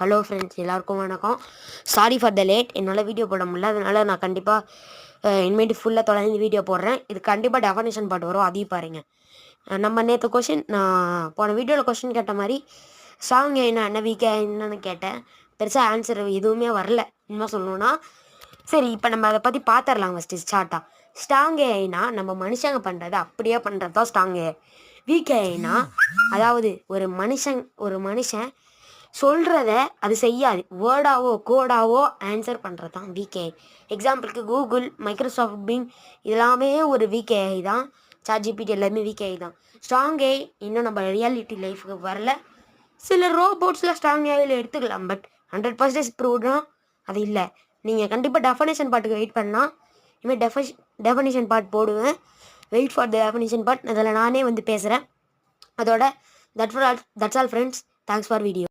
Hello friends, எல்லாருக்கும் வணக்கம். Sorry for the late. என்னால் வீடியோ போட முடியல, அதனால் நான் கண்டிப்பாக இனிமேட்டு ஃபுல்லாக தொடர்ந்து வீடியோ போடுறேன். இது கண்டிப்பாக டெஃபனேஷன் பாட்டு வரும், அதையும் பாருங்கள். நம்ம நேற்று கொஷின், நான் போன வீடியோவில் கொஷின் கேட்ட மாதிரி சாங் என்ன வீக்கே என்னன்னு கேட்டேன். பெருசாக ஆன்சர் எதுவுமே வரல. இன்னும் சொல்லணுன்னா சரி, இப்போ நம்ம அதை பற்றி பார்த்துடலாம். ஃபஸ்ட்டு ஸ்டார்ட்டாக ஸ்ட்ராங் ஏஐனா நம்ம மனுஷங்க பண்ணுறது அப்படியே பண்ணுறது தான் ஸ்ட்ராங் ஏஐ. வீக் ஏஐனா அதாவது ஒரு மனுஷன் சொல்கிறத அது செய்யாது, வேர்டாவோ கோடாவோ ஆன்சர் பண்ணுறது தான் வீக் ஏஐ. எக்ஸாம்பிளுக்கு கூகுள், மைக்ரோசாஃப்ட், பிங் இதெல்லாமே ஒரு வீக் ஏஐ தான். சாட்ஜிபிடி எல்லாமே வீக் ஏஐ தான். ஸ்ட்ராங் ஏஐ இன்னும் நம்ம ரியாலிட்டி லைஃபுக்கு வரல. சில ரோபோட்ஸில் ஸ்ட்ராங் ஏஐயில் எடுத்துக்கலாம், பட் 100% ப்ரூவ்னா அது இல்லை. நீங்கள் கண்டிப்பாக டெஃபனேஷன் பாட்டுக்கு வெயிட் பண்ணால் இனிமேல் டெஃபனேஷன் பார்ட் போடுவேன். Wait for the definition part. அதில் நானே வந்து பேசுகிறேன். அதோட that's all friends. Thanks for video.